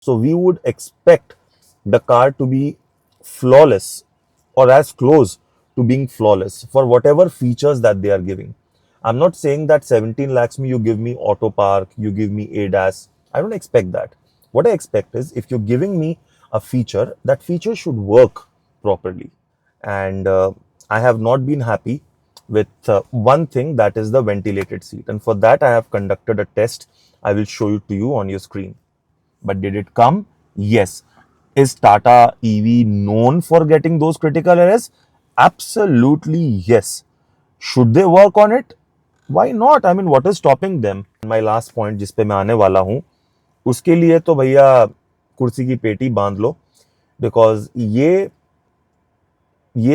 So we would expect the car to be flawless or as close to being flawless for whatever features that they are giving. I'm not saying that 17 lakhs me you give me auto park, you give me ADAS. I don't expect that. What I expect is if you're giving me a feature, that feature should work properly. And I have not been happy with one thing, that is the ventilated seat. And for that, I have conducted a test. I will show it to you on your screen. But did it come? Yes. Is Tata EV known for getting those critical errors? Absolutely yes. Should they work on it? Why not? I mean, what is stopping them? My last point जिस पे मैं आने वाला हूँ, उसके लिए तो भैया कुर्सी की पेटी बांध लो, बिकॉज ये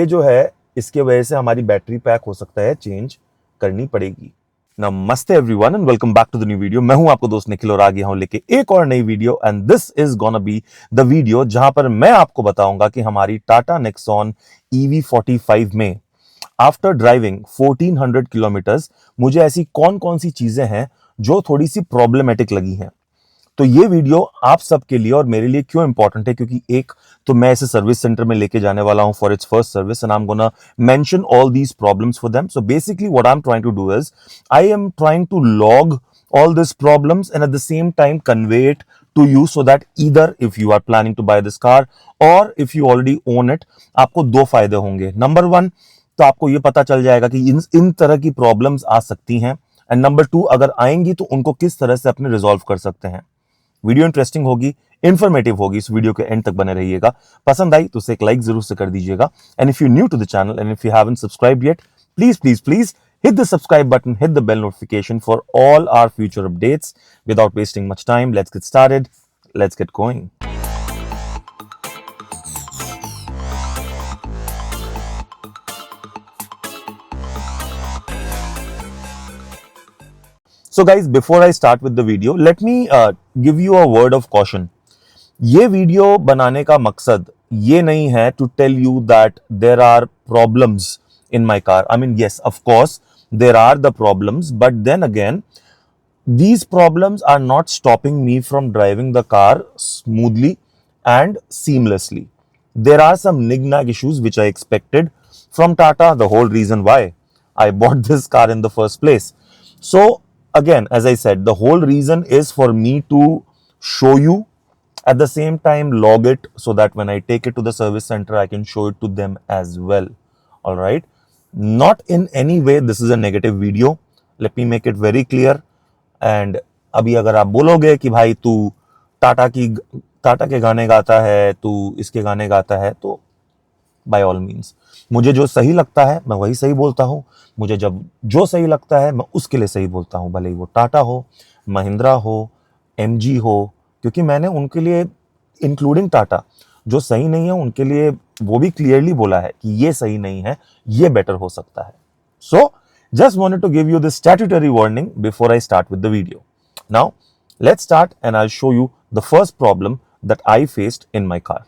जो है इसके वजह से हमारी बैटरी पैक हो सकता है चेंज करनी पड़ेगी। नमस्ते everyone and welcome back to the new video. मैं हूं आपको दोस्त निखिल और आ गया हूं लेके एक और नई video and this is gonna be the video जहां पर मैं आपको बताऊंगा कि हमारी टाटा नेक्सॉन EV45 में आफ्टर ड्राइविंग 1400 किलोमीटर्स मुझे ऐसी कौन कौन सी चीजें हैं जो थोड़ी सी प्रॉब्लमेटिक लगी हैं। तो ये वीडियो आप सबके लिए और मेरे लिए क्यों इंपॉर्टेंट है, क्योंकि एक तो मैं इसे सर्विस सेंटर में लेके जाने वाला हूं for its first service and I am gonna mention all these problems for them. So basically what I am trying to do is I am trying to log all these problems and at the same time convey it to you so that either if you are planning to buy this car or if you already own it, आपको दो फायदे होंगे। Number one, तो आपको ये पता चल जाएगा कि इन तरह की प्रॉब्लम्स आ सकती हैं एंड नंबर टू, अगर आएंगी तो उनको किस तरह से अपने रिजॉल्व कर सकते हैं। वीडियो इंटरेस्टिंग होगी, इंफॉर्मेटिव होगी, इस वीडियो के एंड तक बने रहिएगा। पसंद आई तो उसे एक लाइक जरूर से कर दीजिएगा and if you new to the channel and if you haven't subscribed yet, please hit the subscribe button, hit the bell notification for all our future updates. Without wasting much time, let's get started. Let's get going. So guys, before I start with the video, let me give you a word of caution. ये video बनाने का मकसद ये नहीं है to tell you that there are problems in my car. I mean, yes, of course, there are the problems, but then again, these problems are not stopping me from driving the car smoothly and seamlessly. There are some knick-knack issues which I expected from Tata, the whole reason why I bought this car in the first place. So again, as I said, the whole reason is for me to show you, at the same time log it so that when I take it to the service center, I can show it to them as well. All right. Not in any way this is a negative video. Let me make it very clear. And अभी अगर आप बोलोगे कि भाई तू टाटा के गाने गाता है, तू इसके गाने गाता है, तो by all means मुझे जो सही लगता है मैं वही सही बोलता हूँ। मुझे जब जो सही लगता है मैं उसके लिए सही बोलता हूँ, भले ही वो टाटा हो, महिंद्रा हो, MG हो, क्योंकि मैंने उनके लिए इंक्लूडिंग टाटा जो सही नहीं है उनके लिए वो भी क्लियरली बोला है कि ये सही नहीं है, ये बेटर हो सकता है। So just wanted to give you this statutory warning before I start with the video. Now let's start and I will show you the first problem that I faced in my car.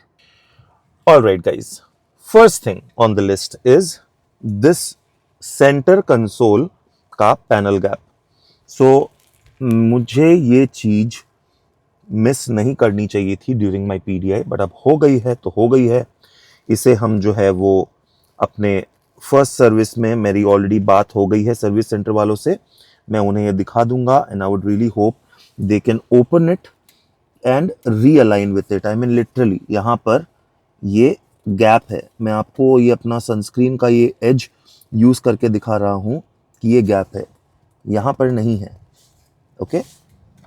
Alright guys, first thing on the list is this centre console का panel gap. सो मुझे ये चीज miss नहीं करनी चाहिए थी during my PDI, but अब हो गई है तो हो गई है। इसे हम जो है वो अपने फर्स्ट सर्विस में, मेरी ऑलरेडी बात हो गई है सर्विस सेंटर वालों से, मैं उन्हें ये दिखा दूंगा and I would really hope they can open it and realign with it. I mean literally यहाँ पर ये गैप है, मैं आपको ये अपना सनस्क्रीन का ये एज यूज करके दिखा रहा हूँ कि ये गैप है, यहाँ पर नहीं है, ओके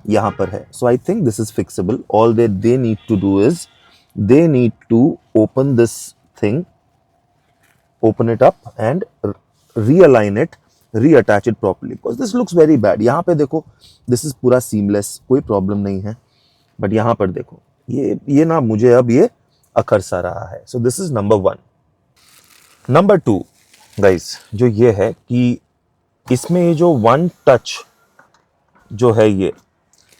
यहाँ पर है। So I think this is fixable. All they need to do is they need to open this thing, open it up and realign it, reattach it properly because this looks very bad. यहाँ पे देखो this is पूरा seamless, कोई problem नहीं है, but यहाँ पर देखो ये ना मुझे अब ये अखर सा रहा है। So this is number one. Number two guys, जो ये है कि इसमें ये जो one touch जो है, ये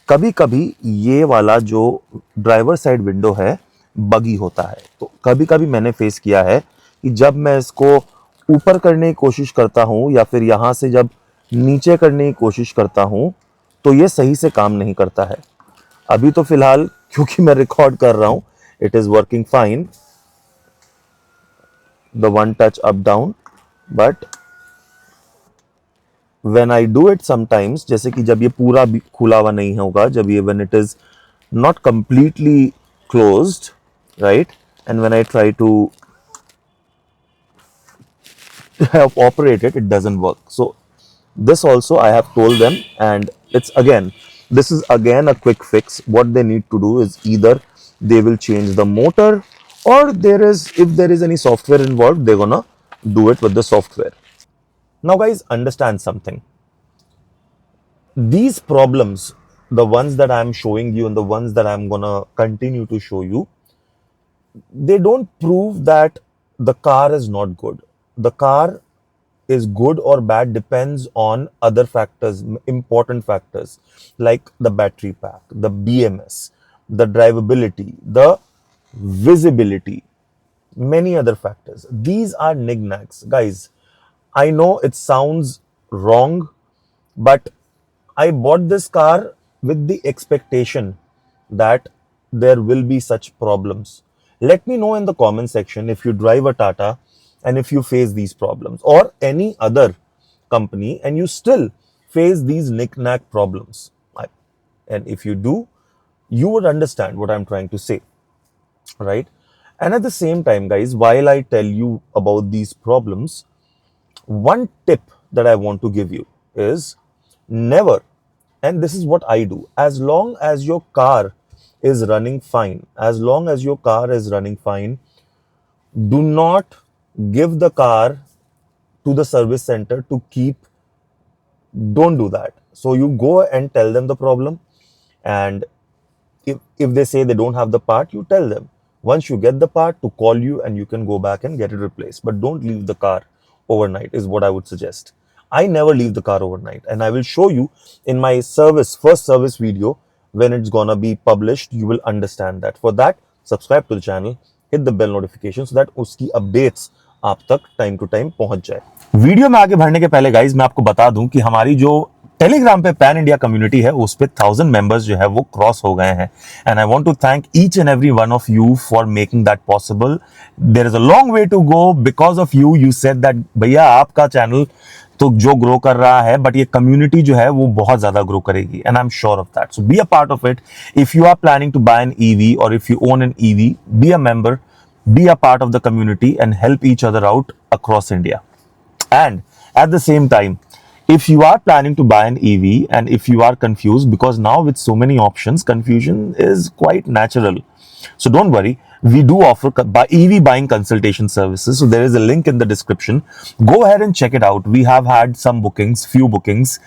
कभी कभी ये वाला जो ड्राइवर साइड विंडो है बगी होता है। तो कभी कभी मैंने फेस किया है कि जब मैं इसको ऊपर करने की कोशिश करता हूँ या फिर यहाँ से जब नीचे करने की कोशिश करता हूँ तो ये सही से काम नहीं करता है। अभी तो फिलहाल क्योंकि मैं रिकॉर्ड कर रहा हूं, it is working fine, the one touch up down, but when I do it sometimes, जैसे कि जब ये पूरा खुला हुआ नहीं होगा, जब ये when it is not completely closed, right, and when I try to operate it, it doesn't work. So this also I have told them, and it's again, this is again a quick fix. What they need to do is either they will change the motor, or there is, if there is any software involved, they're gonna do it with the software. Now guys, understand something. These problems, the ones that I'm showing you and the ones that I'm gonna continue to show you, they don't prove that the car is not good. The car is good or bad depends on other factors, important factors like the battery pack, the BMS, the drivability, the visibility, many other factors. These are knickknacks. Guys, I know it sounds wrong, but I bought this car with the expectation that there will be such problems. Let me know in the comment section if you drive a Tata and if you face these problems, or any other company and you still face these knick-knack problems. And if you do, you would understand what I'm trying to say, right? And at the same time, guys, while I tell you about these problems, one tip that I want to give you is never, and this is what I do, as long as your car is running fine, as long as your car is running fine, do not give the car to the service center to keep. Don't do that. So you go and tell them the problem, and if they say they don't have the part, you tell them once you get the part to call you and you can go back and get it replaced. But don't leave the car overnight is what I would suggest. I never leave the car overnight, and I will show you in my first service video when it's gonna be published. You will understand that. For that, subscribe to the channel, hit the bell notification so that उसकी updates आप तक time to time पहुंच जाए. Video में आगे बढ़ने के पहले गाइज मैं आपको बता दूं कि हमारी जो टेलीग्राम पे पैन इंडिया कम्युनिटी है उस पे 1000 मेंबर्स जो है वो क्रॉस हो गए हैं, and I want to thank each and every one of you for making that possible. There is a long way to go because of you. You said that भैया आपका चैनल तो जो ग्रो कर रहा है, बट ये community जो है वो बहुत ज्यादा ग्रो करेगी, and I am sure of that. So be a part of it. If you are planning to buy an EV और if you own an EV, be a member, be a part of the community and help each other out across India. And at the same time, if you are planning to buy an EV and if you are confused, because now with so many options, confusion is quite natural. So don't worry. We do offer EV buying consultation services. So there is a link in the description. Go ahead and check it out. We have had some bookings, few bookings,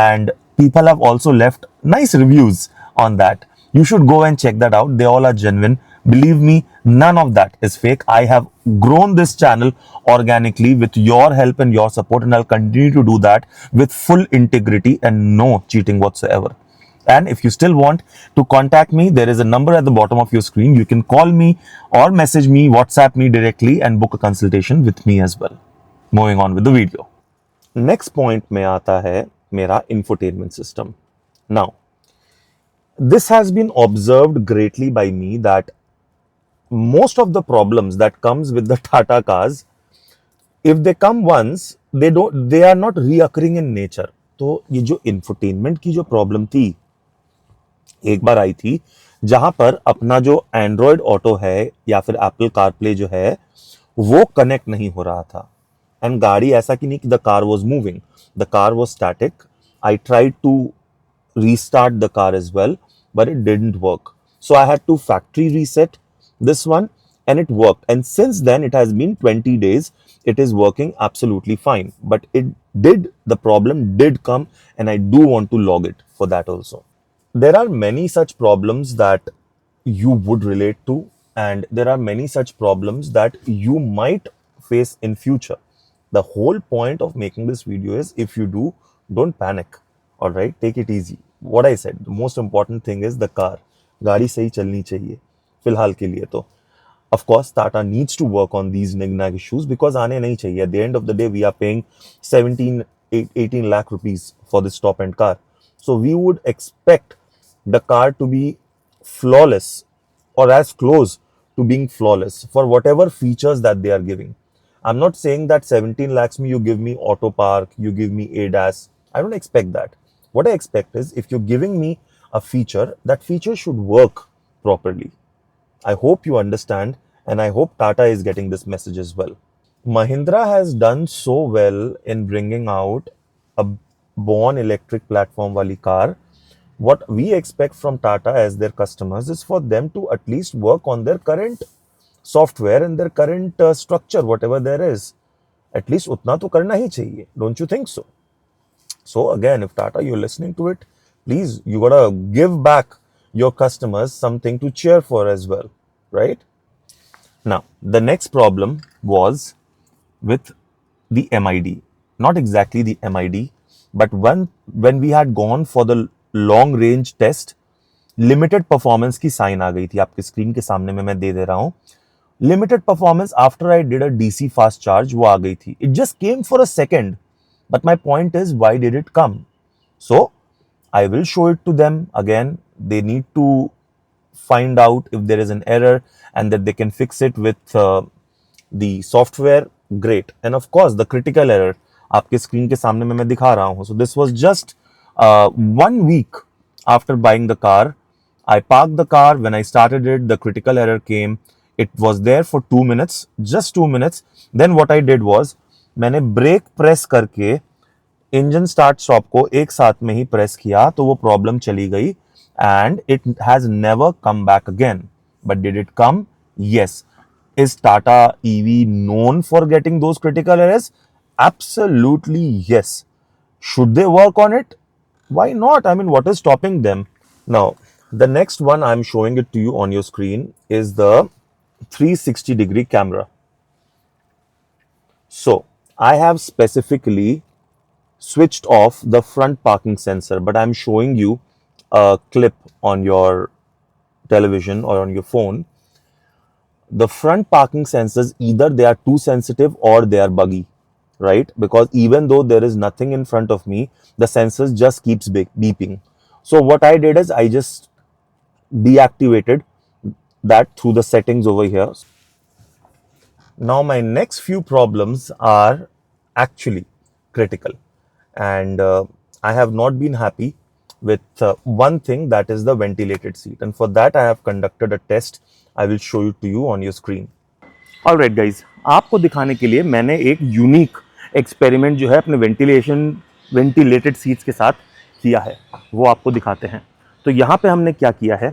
and people have also left nice reviews on that. You should go and check that out. They all are genuine. Believe me, none of that is fake. I have grown this channel organically with your help and your support, and I'll continue to do that with full integrity and no cheating whatsoever. And if you still want to contact me, there is a number at the bottom of your screen. You can call me or message me, WhatsApp me directly and book a consultation with me as well. Moving on with the video. Next point में आता है मेरा infotainment system. Now, this has been observed greatly by me that most of the problems that comes with the Tata cars, if they come once, they are not reoccurring in nature. तो ये जो infotainment की जो problem थी, एक बार आई थी जहां पर अपना जो एंड्रॉयड ऑटो है या फिर एप्पल कारप्ले जो है वो कनेक्ट नहीं हो रहा था, एंड गाड़ी ऐसा कि नहीं कि the car was moving, the car was static. I tried to restart the car as well, but it didn't work. So I had to factory reset this one, and it worked. And since then, it has been 20 days. It is working absolutely fine. But the problem did come, and I do want to log it for that also. There are many such problems that you would relate to, and there are many such problems that you might face in future. The whole point of making this video is, if you do, don't panic. All right, take it easy. What I said, the most important thing is the car. गाड़ी सही चलनी चाहिए फिलहाल के लिए तो. Of course, Tata needs to work on these nag issues because आने नहीं चाहिए. At the end of the day, we are paying 18 lakh rupees for this top end car. So we would expect the car to be flawless or as close to being flawless for whatever features that they are giving. I'm not saying that 17 lakhs me you give me auto park, you give me ADAS. I don't expect that. What I expect is if you're giving me a feature, that feature should work properly. I hope you understand, and I hope Tata is getting this message as well. Mahindra has done so well in bringing out a born electric platform wali car. What we expect from Tata as their customers is for them to at least work on their current software and their current structure, whatever there is. At least utna to karna hi chahiye. Don't you think so? So again, if Tata, you're listening to it, please, you gotta give back your customers something to cheer for as well, right? Now, the next problem was with the MID. Not exactly the MID, but when we had gone for the long range test, limited performance की sign आ गई थी आपके screen के सामने में मैं दे दे रहा हूं limited performance after I did a DC fast charge वो आ गई थी it just came for a second but my point is why did it come so I will show it to them again. They need to find out if there is an error and that they can fix it with the software. Great. And of course, the critical error आपके screen के सामने में मैं दिखा रहा हूँ. So this was just 1 week after buying the car. I parked the car. When I started it, the critical error came. It was there for 2 minutes, just 2 minutes. Then what I did was मैंने break press करके engine start stop को एक साथ में ही press किया तो वो problem चली गई and it has never come back again but did it come yes is Tata EV known for getting those critical errors absolutely yes should they work on it why not I mean what is stopping them now the next one I'm showing it to you on your screen is the 360-degree camera so I have specifically switched off the front parking sensor but I'm showing you a clip on your television or on your phone the front parking sensors either they are too sensitive or they are buggy right because even though there is nothing in front of me the sensors just keeps beeping so what I did is I just deactivated that through the settings over here now my next few problems are actually critical and I have not been happy with one thing that is the ventilated seat and for that I have conducted a test I will show it to you on your screen alright guys आपको दिखाने के लिए मैंने एक unique experiment जो है अपने ventilated seats के साथ किया है वो आपको दिखाते हैं तो यहाँ पे हमने क्या किया है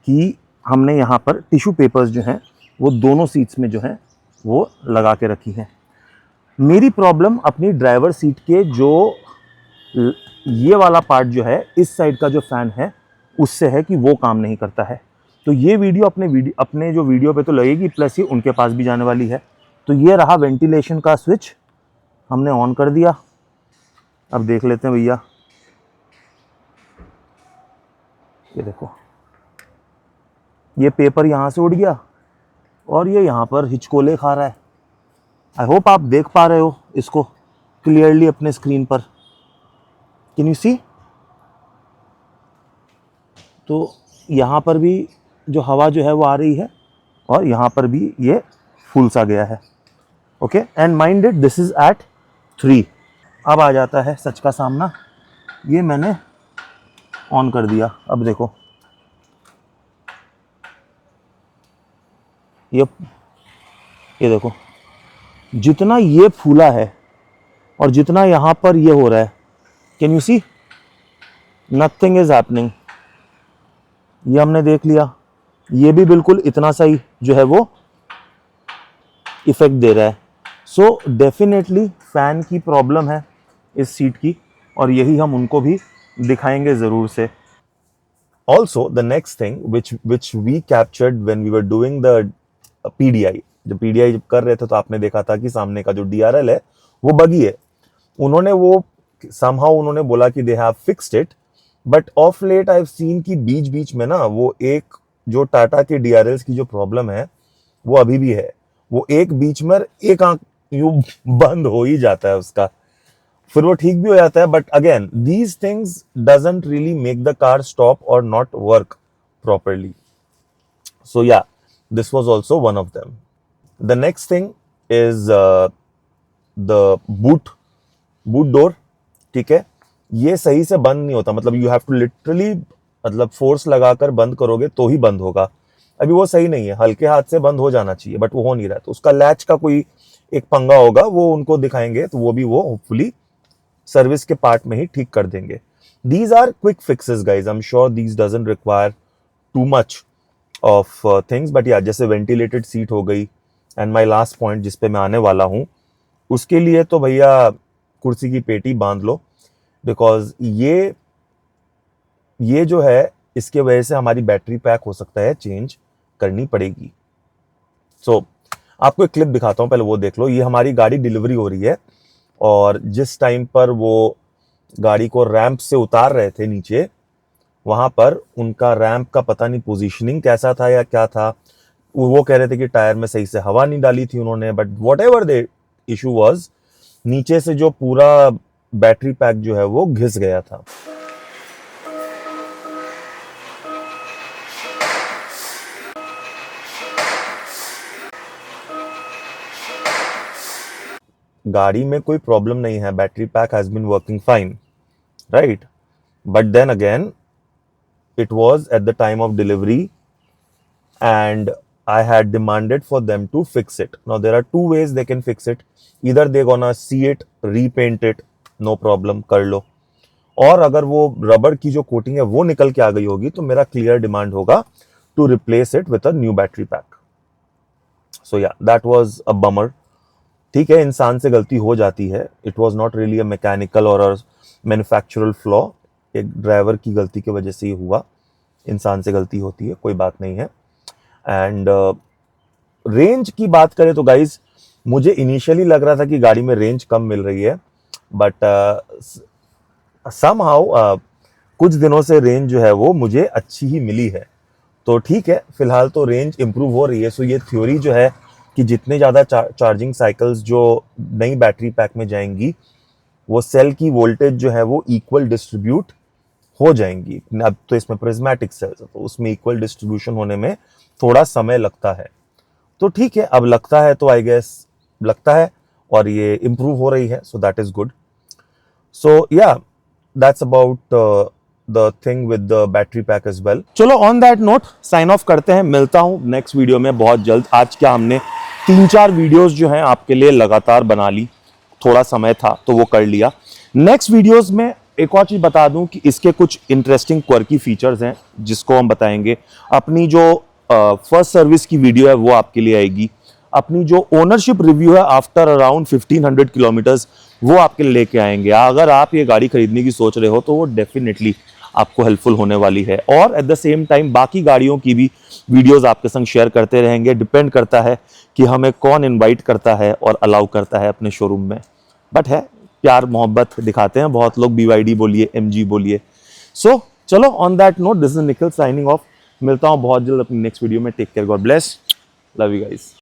कि हमने यहाँ पर टिश्यू पेपर्स जो हैं वो दोनों सीट्स में जो हैं वो लगा के रखी है मेरी प्रॉब्लम अपनी ड्राइवर सीट के जो ये वाला पार्ट जो है इस साइड का जो फैन है उससे है कि वो काम नहीं करता है तो ये वीडियो अपने जो वीडियो पे तो लगेगी प्लस ये उनके पास भी जाने वाली है तो ये रहा वेंटिलेशन का स्विच हमने ऑन कर दिया अब देख लेते हैं भैया ये देखो ये पेपर यहाँ से उड़ गया और ये यहाँ पर हिचकोले खा रहा है आई होप आप देख पा रहे हो इसको क्लियरली अपने स्क्रीन पर कैन यू सी तो यहाँ पर भी जो हवा जो है वो आ रही है और यहाँ पर भी ये फूल सा गया है okay and mind it this is at 3 अब आ जाता है सच का सामना ये मैंने ऑन कर दिया अब देखो ये देखो जितना ये फूला है और जितना यहाँ पर ये हो रहा है can you see nothing is happening ये हमने देख लिया ये भी बिल्कुल इतना सा ही जो है वो इफेक्ट दे रहा है सो डेफिनेटली फैन की प्रॉब्लम है इस सीट की और यही हम उनको भी दिखाएंगे ज़रूर से also the next thing which we captured when we were doing the PDI जब पीडीआई जब कर रहे थे तो आपने देखा था कि सामने का जो डीआरएल है वो बगी है उन्होंने वो समहाउ उन्होंने बोला कि they have fixed it but of late I have seen कि बीच बीच में ना वो एक जो टाटा के डीआरएल्स की जो प्रॉब्लम है वो अभी भी है वो एक बीच में एक आंख यूं बंद हो ही जाता है उसका फिर वो ठीक भी हो जाता है but again these things doesn't really make the car stop और not work properly. So yeah, this was also one of them. The next thing is the boot door. ठीक है, ये सही से बंद नहीं होता, मतलब यू हैव टू लिटरली मतलब फोर्स लगाकर बंद करोगे तो ही बंद होगा. अभी वो सही नहीं है, हल्के हाथ से बंद हो जाना चाहिए, बट वो हो नहीं रहा है. तो उसका लैच का कोई एक पंगा होगा, वो उनको दिखाएंगे, तो वो भी वो होपफुली सर्विस के पार्ट में ही ठीक कर देंगे. These are quick fixes guys, I'm sure these doesn't require too much of things, but yeah, जैसे वेंटिलेटेड सीट हो गई, एंड माय लास्ट पॉइंट जिस पे मैं आने वाला हूँ, उसके लिए तो भैया कुर्सी की पेटी बांध लो, बिकॉज ये जो है, इसके वजह से हमारी बैटरी पैक हो सकता है चेंज करनी पड़ेगी. सो आपको एक क्लिप दिखाता हूँ, पहले वो देख लो. ये हमारी गाड़ी डिलीवरी हो रही है, और जिस टाइम पर वो गाड़ी को रैंप से उतार रहे थे नीचे, वहां पर उनका रैंप का पता नहीं पोजीशनिंग कैसा था या क्या था. वो कह रहे थे कि टायर में सही से हवा नहीं डाली थी उन्होंने, but what ever the issue was, नीचे से जो पूरा बैटरी पैक जो है वो घिस गया था. गाड़ी में कोई प्रॉब्लम नहीं है, battery pack has been working fine, right, but then again it was at the time of delivery and I had demanded for them to fix it. Now there are two ways they can fix it. Either they gonna see it, repaint it, no problem, कर लो. और अगर वो rubber की जो coating है वो निकल के आ गई होगी, तो मेरा क्लियर डिमांड होगा to replace it with a new battery pack. So yeah, that was a bummer. ठीक है, इंसान से गलती हो जाती है. It was not really a mechanical or a manufactural flaw. एक ड्राइवर की गलती की वजह से ही हुआ. इंसान से गलती होती है, कोई बात नहीं है. एंड रेंज की बात करें तो गाइज, मुझे इनिशियली लग रहा था कि गाड़ी में रेंज कम मिल रही है, बट समहाउ कुछ दिनों से रेंज जो है वो मुझे अच्छी ही मिली है. तो ठीक है, फिलहाल तो रेंज इंप्रूव हो रही है. सो ये थ्योरी जो है कि जितने ज़्यादा चार्जिंग साइकिल्स जो नई बैटरी पैक में जाएंगी, वो सेल की वोल्टेज जो है वो इक्वल डिस्ट्रीब्यूट हो जाएंगी. अब तो इसमें प्रिज्मेटिक सेल्स है, तो उसमें इक्वल डिस्ट्रीब्यूशन होने में थोड़ा समय लगता है. तो ठीक है, अब लगता है तो आई गेस लगता है, और ये इंप्रूव हो रही है, so that is good. So या that's about the thing with the battery pack as well. चलो on that note sign off करते हैं. मिलता हूं नेक्स्ट वीडियो में बहुत जल्द. आज क्या हमने 3-4 वीडियोस जो हैं आपके लिए लगातार बना ली, थोड़ा समय था तो वो कर लिया. नेक्स्ट वीडियोस में एक और चीज बता दूं कि इसके कुछ इंटरेस्टिंग क्वर्की फीचर्स हैं जिसको हम बताएंगे. अपनी जो फर्स्ट सर्विस की वीडियो है वो आपके लिए आएगी. अपनी जो ओनरशिप रिव्यू है आफ्टर अराउंड 1500 किलोमीटर्स, वो आपके लिए लेके आएंगे. अगर आप ये गाड़ी खरीदने की सोच रहे हो तो वो डेफिनेटली आपको हेल्पफुल होने वाली है. और एट द सेम टाइम बाकी गाड़ियों की भी वीडियोस आपके संग शेयर करते रहेंगे. डिपेंड करता है कि हमें कौन इनवाइट करता है और अलाउ करता है अपने शोरूम में. बट है, प्यार मोहब्बत दिखाते हैं बहुत लोग, BYD बोलिए, MG बोलिए. सो चलो on that note, this is Nikhil signing off. मिलता हूं बहुत जल्द अपनी नेक्स्ट वीडियो में. Take care, God bless, love you guys.